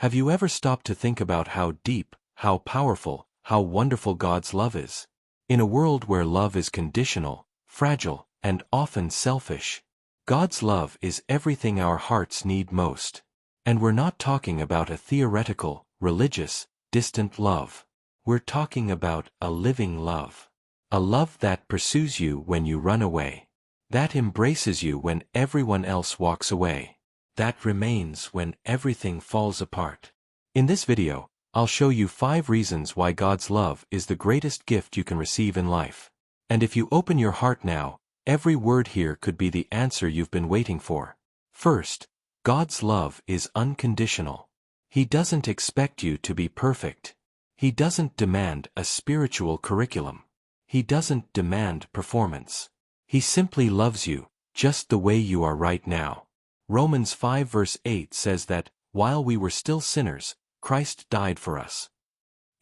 Have you ever stopped to think about how deep, how powerful, how wonderful God's love is? In a world where love is conditional, fragile, and often selfish, God's love is everything our hearts need most. And we're not talking about a theoretical, religious, distant love. We're talking about a living love. A love that pursues you when you run away. That embraces you when everyone else walks away. That remains when everything falls apart. In this video, I'll show you 5 reasons why God's love is the greatest gift you can receive in life. And if you open your heart now, every word here could be the answer you've been waiting for. First, God's love is unconditional. He doesn't expect you to be perfect. He doesn't demand a spiritual curriculum. He doesn't demand performance. He simply loves you, just the way you are right now. Romans 5 verse 8 says that, while we were still sinners, Christ died for us.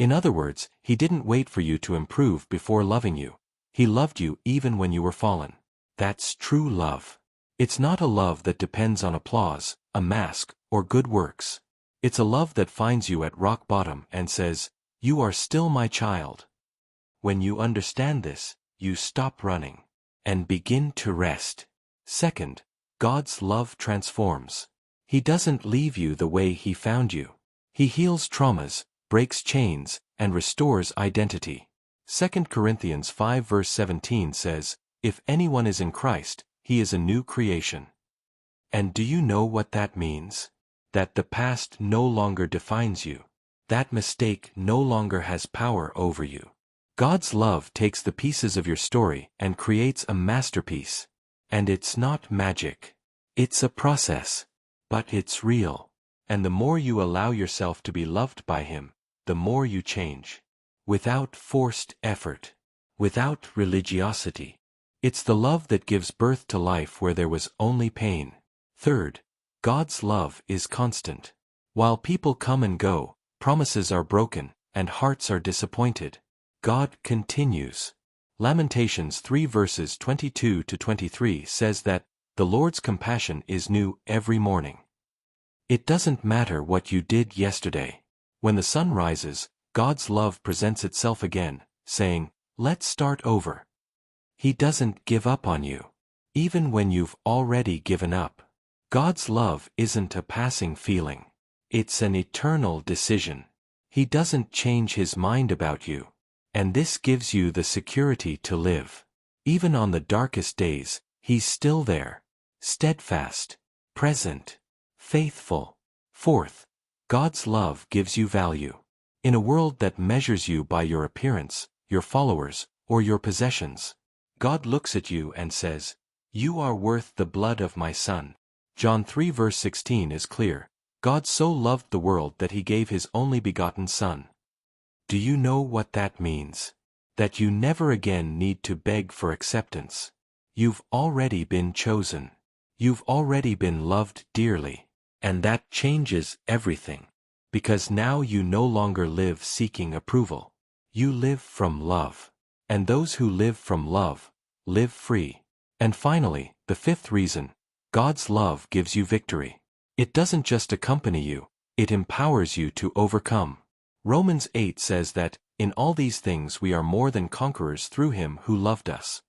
In other words, He didn't wait for you to improve before loving you. He loved you even when you were fallen. That's true love. It's not a love that depends on applause, a mask, or good works. It's a love that finds you at rock bottom and says, "You are still my child." When you understand this, you stop running and begin to rest. Second, God's love transforms. He doesn't leave you the way He found you. He heals traumas, breaks chains, and restores identity. 2 Corinthians 5 verse 17 says, "If anyone is in Christ, he is a new creation." And do you know what that means? That the past no longer defines you. That mistake no longer has power over you. God's love takes the pieces of your story and creates a masterpiece. And it's not magic. It's a process. But it's real. And the more you allow yourself to be loved by Him, the more you change. Without forced effort. Without religiosity. It's the love that gives birth to life where there was only pain. Third, God's love is constant. While people come and go, promises are broken, and hearts are disappointed, God continues. Lamentations 3 verses 22 to 23 says that, "The Lord's compassion is new every morning." It doesn't matter what you did yesterday. When the sun rises, God's love presents itself again, saying, "Let's start over." He doesn't give up on you. Even when you've already given up. God's love isn't a passing feeling. It's an eternal decision. He doesn't change His mind about you. And this gives you the security to live. Even on the darkest days, He's still there. Steadfast. Present. Faithful. Fourth, God's love gives you value. In a world that measures you by your appearance, your followers, or your possessions, God looks at you and says, "You are worth the blood of my Son." John 3 verse 16 is clear. God so loved the world that He gave His only begotten Son. Do you know what that means? That you never again need to beg for acceptance. You've already been chosen. You've already been loved dearly. And that changes everything. Because now you no longer live seeking approval. You live from love. And those who live from love, live free. And finally, the fifth reason, God's love gives you victory. It doesn't just accompany you, it empowers you to overcome. Romans 8 says that, "In all these things we are more than conquerors through Him who loved us."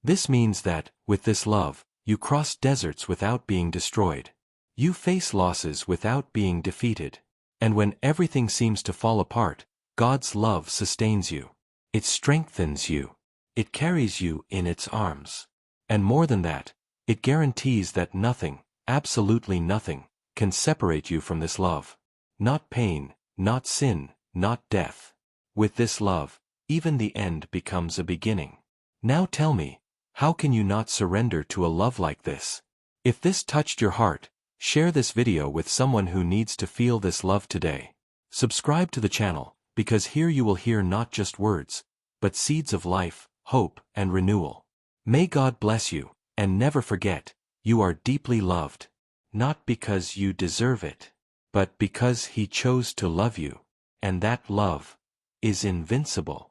This means that, with this love, you cross deserts without being destroyed. You face losses without being defeated. And when everything seems to fall apart, God's love sustains you. It strengthens you. It carries you in its arms. And more than that, it guarantees that nothing, absolutely nothing, can separate you from this love. Not pain, not sin, not death. With this love, even the end becomes a beginning. Now tell me, how can you not surrender to a love like this? If this touched your heart, share this video with someone who needs to feel this love today. Subscribe to the channel, because here you will hear not just words, but seeds of life, hope, and renewal. May God bless you, and never forget, you are deeply loved. Not because you deserve it, but because He chose to love you. And that love is invincible.